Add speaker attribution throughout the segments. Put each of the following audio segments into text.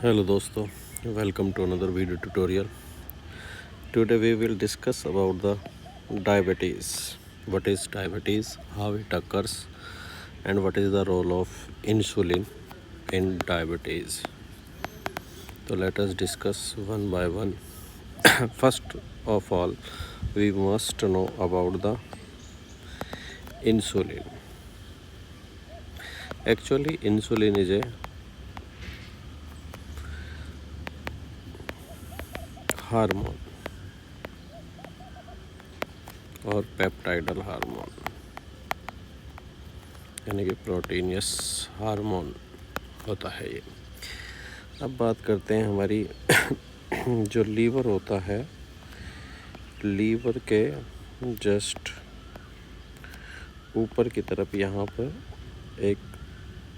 Speaker 1: Hello dosto, welcome to another video tutorial. Today we will discuss about the diabetes. What is diabetes, how it occurs, and what is the role of insulin in diabetes. So let us discuss one by one. First of all, we must know about the insulin. Actually, insulin is a hormone और peptidyl hormone यानी कि proteinaceous hormone होता है ये। अब बात करते हैं हमारी जो लीवर होता है, लीवर के जस्ट ऊपर की तरफ यहाँ पर एक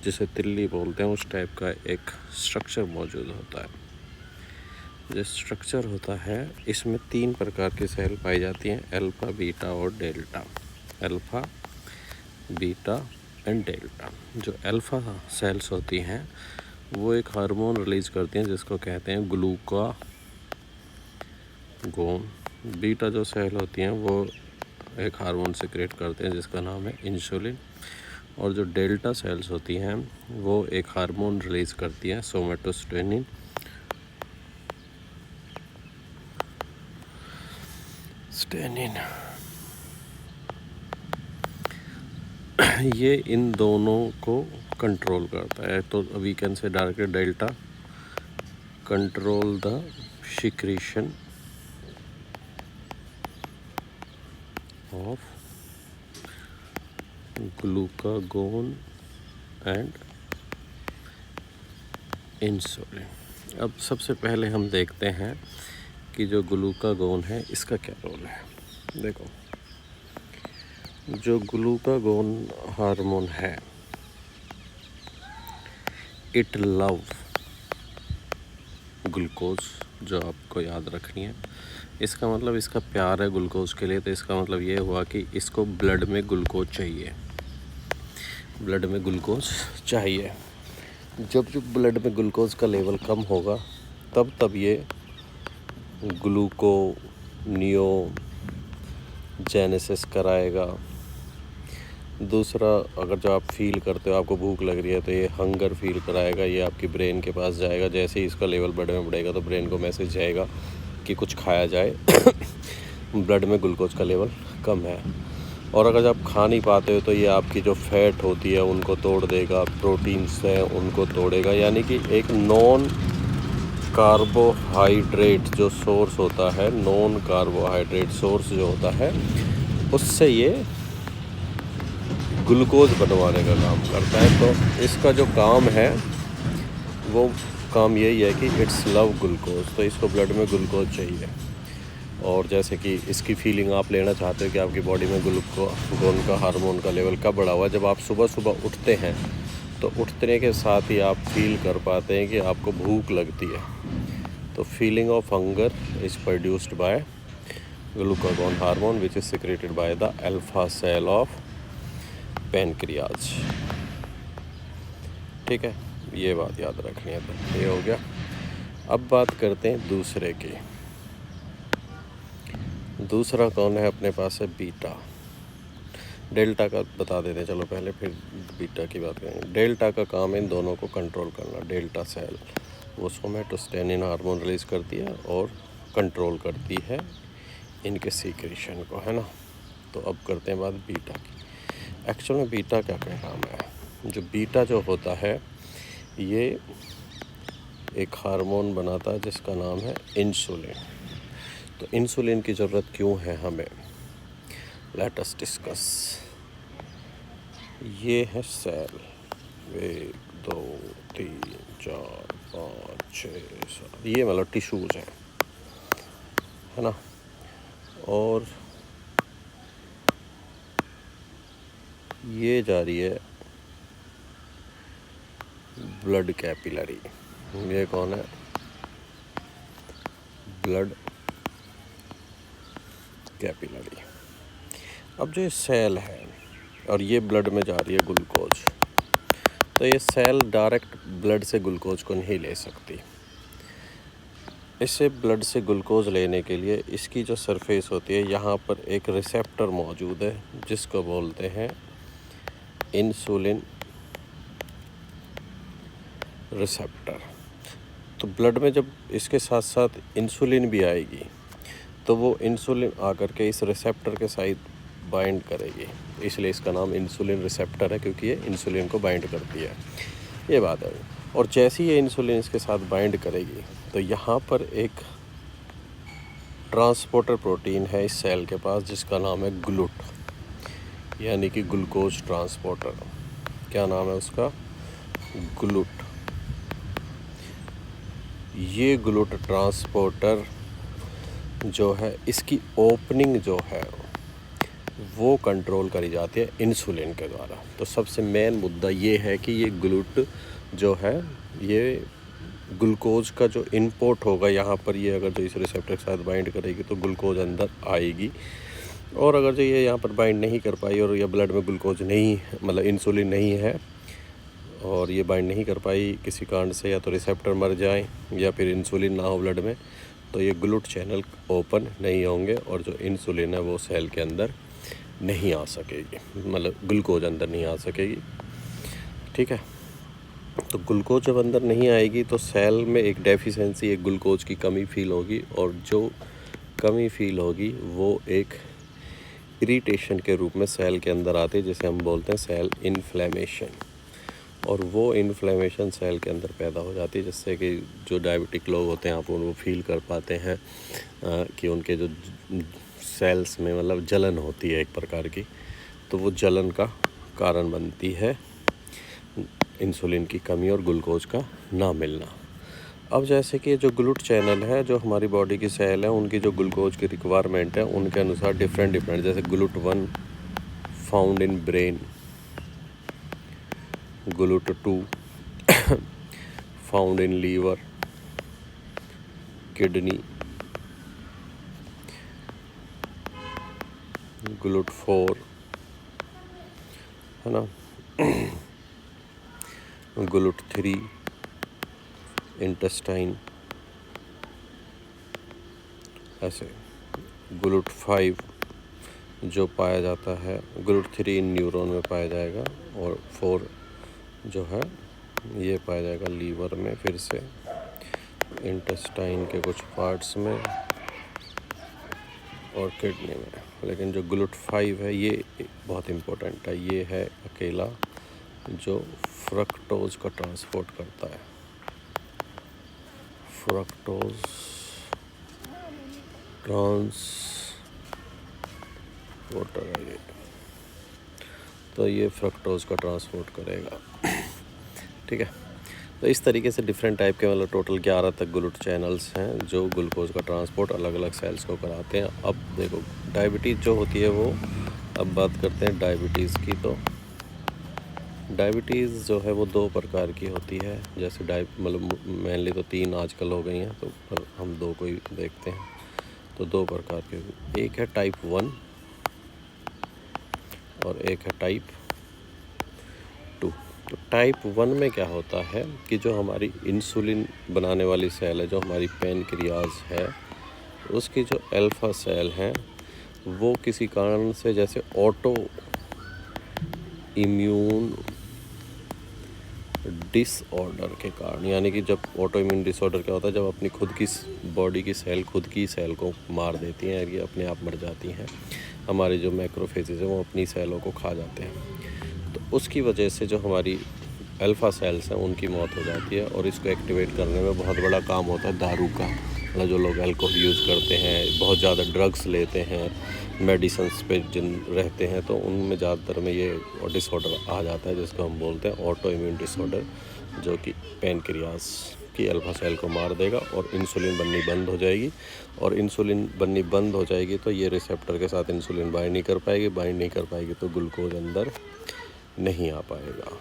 Speaker 1: जिसे तिल्ली बोलते हैं उस टाइप का एक स्ट्रक्चर मौजूद होता है। जो स्ट्रक्चर होता है इसमें 3 प्रकार की सेल पाई जाती हैं, अल्फ़ा, बीटा और delta. Alpha, beta and delta. जो अल्फ़ा सेल्स होती हैं वो एक हार्मोन रिलीज़ करती हैं जिसको कहते हैं ग्लूकागोन। बीटा जो सेल होती हैं वो एक हार्मोन सिक्रेट करते हैं जिसका नाम है इंसुलिन। और जो डेल्टा सेल्स होती हैं वो एक हार्मोन रिलीज़ करती हैं, सोमेटोस्टेनिन। ये इन दोनों को कंट्रोल करता है। तो we can say directly delta control the secretion of glucagon and insulin. अब सबसे पहले हम देखते हैं कि जो ग्लूकागोन है इसका क्या रोल है। देखो, जो ग्लूकागोन हार्मोन है इट लव ग्लूकोज, जो आपको याद रखनी है। इसका मतलब इसका प्यार है ग्लूकोज के लिए। तो इसका मतलब ये हुआ कि इसको ब्लड में ग्लूकोज चाहिए, ब्लड में ग्लूकोज चाहिए। जब ब्लड में ग्लूकोज का लेवल कम होगा तब ये ग्लूकोनियोजेनेसिस कराएगा। दूसरा, अगर जो आप फील करते हो आपको भूख लग रही है तो ये हंगर फील कराएगा, ये आपकी ब्रेन के पास जाएगा। जैसे ही इसका लेवल ब्लड में बढ़ेगा तो ब्रेन को मैसेज जाएगा कि कुछ खाया जाए ब्लड में ग्लूकोज का लेवल कम है। और अगर आप खा नहीं पाते हो तो ये आपकी जो फैट होती है उनको तोड़ देगा, प्रोटीन्स हैं उनको तोड़ेगा। यानी कि एक नॉन कार्बोहाइड्रेट जो सोर्स होता है, नॉन कार्बोहाइड्रेट सोर्स जो होता है उससे ये ग्लूकोज बनवाने का काम करता है। तो इसका जो काम है वो काम यही है कि इट्स लव ग्लूकोज। तो इसको ब्लड में ग्लूकोज चाहिए। और जैसे कि इसकी फीलिंग आप लेना चाहते हो कि आपकी बॉडी में ग्लूकागोन का हार्मोन का लेवल कब बढ़ा हुआ है। जब आप सुबह सुबह उठते हैं तो उठने के साथ ही आप फील कर पाते हैं कि आपको भूख लगती है। तो feeling of hunger is produced by glucagon hormone which is secreted by the alpha cell of pancreas. ठीक है, ये बात याद रखनी है। तो ये हो गया। अब बात करते हैं दूसरे की। दूसरा कौन है अपने पास है बीटा। डेल्टा का बता देते हैं चलो पहले, फिर बीटा की बात करेंगे। डेल्टा का काम है इन दोनों को कंट्रोल करना। डेल्टा सेल वो सोमेटोस्टेनिन हार्मोन रिलीज़ करती है और कंट्रोल करती है इनके सीक्रेशन को, है ना। तो अब करते हैं बात बीटा की। एक्चुअल में बीटा क्या काम है। जो बीटा जो होता है ये एक हार्मोन बनाता है जिसका नाम है इंसुलिन। तो इंसुलिन की ज़रूरत क्यों है हमें, लेट अस डिस्कस। ये है सेल 1 2 3 4 5 6 7, ये मतलब टिश्यूज़ हैं, है ना। और ये जा रही है ब्लड कैपिलरी। ये कौन है, ब्लड कैपिलरी। अब जो ये सेल है और ये ब्लड में जा रही है ग्लूकोज, तो ये सेल डायरेक्ट ब्लड से ग्लूकोज को नहीं ले सकती। इसे ब्लड से ग्लूकोज लेने के लिए इसकी जो सरफेस होती है यहाँ पर एक रिसेप्टर मौजूद है जिसको बोलते हैं इंसुलिन रिसेप्टर। तो ब्लड में जब इसके साथ साथ इंसुलिन भी आएगी तो वो इंसुलिन आकर के इस रिसेप्टर के साथ बाइंड करेगी, इसलिए इसका नाम इंसुलिन रिसेप्टर है, क्योंकि ये इंसुलिन को बाइंड करती है, ये बात है। और जैसे ही ये इंसुलिन इसके साथ बाइंड करेगी तो यहाँ पर एक ट्रांसपोर्टर प्रोटीन है इस सेल के पास जिसका नाम है ग्लूट, यानी कि ग्लूकोज ट्रांसपोर्टर। क्या नाम है उसका? ग्लूट। ये ग्लूट ट्रांसपोर्टर जो है इसकी ओपनिंग जो है वो कंट्रोल करी जाती है इंसुलिन के द्वारा। तो सबसे मेन मुद्दा ये है कि ये ग्लूट जो है ये ग्लूकोज का जो इनपुट होगा यहाँ पर, ये अगर जो इस रिसेप्टर के साथ बाइंड करेगी तो ग्लूकोज अंदर आएगी, और अगर जो ये यहाँ पर बाइंड नहीं कर पाई और या ब्लड में ग्लूकोज नहीं, मतलब इंसुलिन नहीं है और ये बाइंड नहीं कर पाई किसी कारण से, या तो रिसेप्टर मर जाए या फिर इंसुलिन ना हो ब्लड में, तो ये ग्लूट चैनल ओपन नहीं होंगे और जो इंसुलिन है वो सेल के अंदर नहीं आ सकेगी, मतलब ग्लूकोज अंदर नहीं आ सकेगी। ठीक है, तो ग्लूकोज जब अंदर नहीं आएगी तो सेल में एक डेफिशिएंसी, एक ग्लूकोज की कमी फील होगी, और जो कमी फील होगी वो एक इरिटेशन के रूप में सेल के अंदर आती है, जिसे हम बोलते हैं सेल इन्फ्लेमेशन। और वो इन्फ्लेमेशन सेल के अंदर पैदा हो जाती है, जिससे कि जो डायबिटिक लोग होते हैं आप वो फील कर पाते हैं कि उनके जो सेल्स में मतलब जलन होती है एक प्रकार की, तो वो जलन का कारण बनती है इंसुलिन की कमी और ग्लूकोज का ना मिलना। अब जैसे कि जो ग्लूट चैनल है, जो हमारी बॉडी की सेल है, उनकी जो ग्लूकोज की रिक्वायरमेंट है उनके अनुसार डिफरेंट, जैसे GLUT 1 found in brain, GLUT 2 found in liver, kidney, GLUT 4 है ना, ग्लूट 3 इंटेस्टाइन, ऐसे ग्लूट 5 जो पाया जाता है, ग्लूट 3 न्यूरॉन में पाया जाएगा, और 4 जो है ये पाया जाएगा लीवर में, फिर से इंटेस्टाइन के कुछ पार्ट्स में और किडनी में। लेकिन जो ग्लूट 5 है ये बहुत इम्पोर्टेंट है, ये है अकेला जो फ्रक्टोज का ट्रांसपोर्ट करता है, फ्रक्टोज ट्रांसपोर्टर है ये, तो ये फ्रक्टोज का ट्रांसपोर्ट करेगा। ठीक है, तो इस तरीके से डिफरेंट टाइप के मतलब टोटल 11 तक ग्लूट चैनल्स हैं जो ग्लूकोज का ट्रांसपोर्ट अलग अलग सेल्स को कराते हैं। अब देखो डायबिटीज़ जो होती है वो, अब बात करते हैं डायबिटीज़ की। तो डायबिटीज़ जो है वो 2 प्रकार की होती है, जैसे मतलब मेनली तो 3 आजकल हो गई हैं, तो पर हम 2 को ही देखते हैं। तो 2 प्रकार के, एक है टाइप 1 और एक है टाइप 2। तो टाइप 1 में क्या होता है कि जो हमारी इंसुलिन बनाने वाली सेल है, जो हमारी पैनक्रियाज है, उसकी जो अल्फा सेल हैं वो किसी कारण से, जैसे ऑटो इम्यून डिसऑर्डर के कारण, यानी कि जब ऑटो इम्यून डिसऑर्डर क्या होता है, जब अपनी खुद की बॉडी की सेल खुद की सेल को मार देती हैं, ये अपने आप मर जाती हैं, हमारी जो मैक्रोफेजेस है वो अपनी सेलों को खा जाते हैं, तो उसकी वजह से जो हमारी अल्फ़ा सेल्स हैं उनकी मौत हो जाती है। और इसको एक्टिवेट करने में बहुत बड़ा काम होता है दारू का, मतलब जो लोग अल्कोहल यूज़ करते हैं, बहुत ज़्यादा ड्रग्स लेते हैं, मेडिसिन्स पे जिन रहते हैं, तो उनमें ज़्यादातर में ये डिसऑर्डर आ जाता है, जिसको हम बोलते हैं ऑटो इम्यून डिसऑर्डर, जो कि पैनक्रियाज की अल्फ़ा सेल को मार देगा और इंसुलिन बननी बंद हो जाएगी। और इंसुलिन बननी बंद हो जाएगी तो ये रिसेप्टर के साथ इंसुलिन बाइंड नहीं कर पाएगी, तो ग्लूकोज अंदर नहीं आ पाएगा,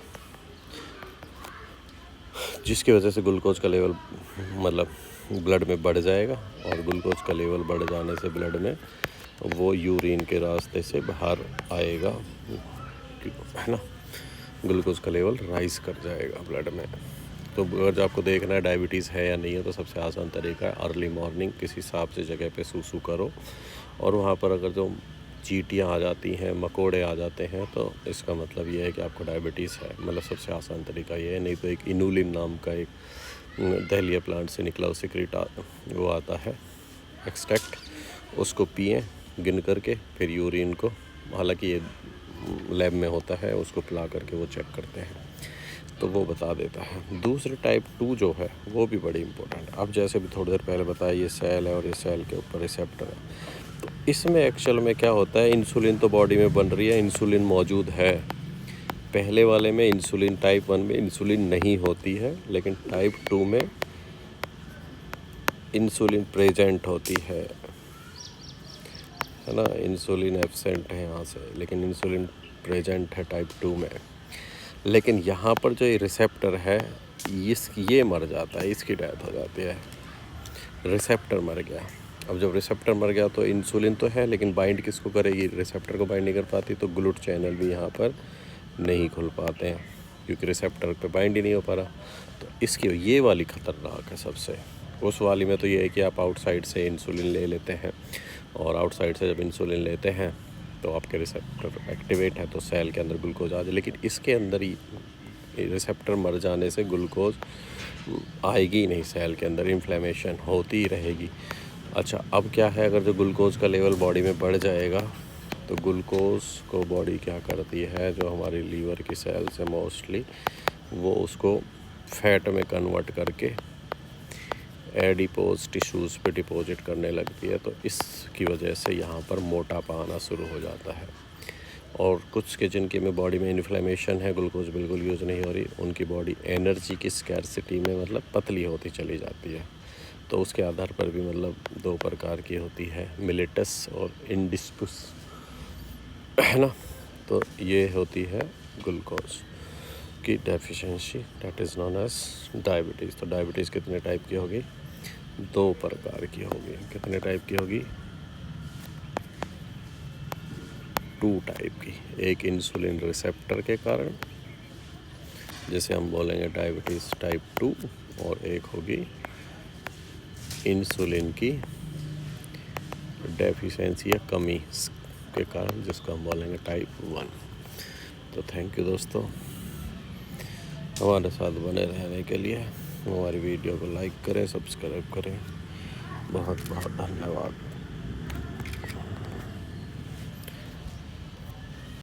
Speaker 1: जिसकी वजह से ग्लूकोज का लेवल मतलब ब्लड में बढ़ जाएगा, और ग्लूकोज का लेवल बढ़ जाने से ब्लड में वो यूरिन के रास्ते से बाहर आएगा, है ना, ग्लूकोज का लेवल राइज कर जाएगा ब्लड में। तो अगर आपको देखना है डायबिटीज़ है या नहीं है, तो सबसे आसान तरीका है अर्ली मॉर्निंग किसी साफ सी जगह पे सूसू करो, और वहाँ पर अगर जो चींटियाँ आ जाती हैं, मकोड़े आ जाते हैं, तो इसका मतलब ये है कि आपको डायबिटीज़ है। मतलब सबसे आसान तरीका ये है। नहीं तो एक इनुलिन नाम का एक दहलिया प्लांट से निकला हुआ सिक्रेट वो आता है एक्सट्रैक्ट, उसको पिएं गिन करके, फिर यूरिन को, हालांकि ये लैब में होता है, उसको पिला करके वो चेक करते हैं तो वो बता देता है। दूसरे टाइप 2 जो है वो भी बड़ी इंपॉर्टेंट है। अब जैसे भी थोड़ी देर पहले बताया, ये सेल है और ये सेल के ऊपर रिसेप्टर है। तो इसमें एक्चुअल में क्या होता है, इंसुलिन तो बॉडी में बन रही है, इंसुलिन मौजूद है। पहले वाले में इंसुलिन टाइप 1 में इंसुलिन नहीं होती है, लेकिन टाइप 2 में इंसुलिन प्रेजेंट होती है ना। इंसुलिन एब्सेंट है यहाँ से, लेकिन इंसुलिन प्रेजेंट है टाइप 2 में। लेकिन यहाँ पर जो ये रिसेप्टर है, ये मर जाता है, इसकी डेथ हो जाती है। रिसेप्टर मर गया। अब जब रिसेप्टर मर गया तो इंसुलिन तो है, लेकिन बाइंड किसको करेगी, रिसेप्टर को बाइंड नहीं कर पाती, तो ग्लूट चैनल भी यहाँ पर नहीं खुल पाते हैं, क्योंकि रिसेप्टर पे बाइंड ही नहीं हो पा रहा। तो इसकी ये वाली ख़तरनाक है सबसे। उस वाली में तो ये है कि आप आउटसाइड से इंसुलिन ले लेते हैं, और आउटसाइड से जब इंसुलिन लेते हैं तो आपके रिसेप्टर एक्टिवेट है, तो सेल के अंदर ग्लूकोज आ जाए। लेकिन इसके अंदर ही रिसेप्टर मर जाने से ग्लूकोज आएगी ही नहीं, सेल के अंदर इन्फ्लेमेशन होती ही रहेगी। अच्छा, अब क्या है, अगर जो ग्लूकोज का लेवल बॉडी में बढ़ जाएगा, तो ग्लूकोज को बॉडी क्या करती है, जो हमारी लीवर की सेल्स है मोस्टली, वो उसको फैट में कन्वर्ट करके एडिपोज टिश्यूज़ पे डिपॉजिट करने लगती है। तो इसकी वजह से यहाँ पर मोटापा आना शुरू हो जाता है। और कुछ के जिनके में बॉडी में इन्फ्लेमेशन है, ग्लूकोज बिल्कुल यूज़ नहीं हो रही, उनकी बॉडी एनर्जी की स्कैर्सिटी में मतलब पतली होती चली जाती है। तो उसके आधार पर भी मतलब 2 प्रकार की होती है, मिलेटस और इंडिस्पुस, है ना। तो ये होती है ग्लूकोज की deficiency, that is known as diabetes. तो डायबिटीज़ कितने टाइप की होगी, 2 प्रकार की होगी। कितने टाइप की होगी, 2 टाइप की। एक इंसुलिन रिसेप्टर के कारण, जैसे हम बोलेंगे डायबिटीज़ टाइप 2, और एक होगी इंसुलिन की डेफिशिएंसी या कमी के कारण, जिसको हम बोलेंगे टाइप 1। तो थैंक यू दोस्तों, हमारे साथ बने रहने के लिए। हमारी वीडियो को लाइक करें, सब्सक्राइब करें। बहुत बहुत धन्यवाद।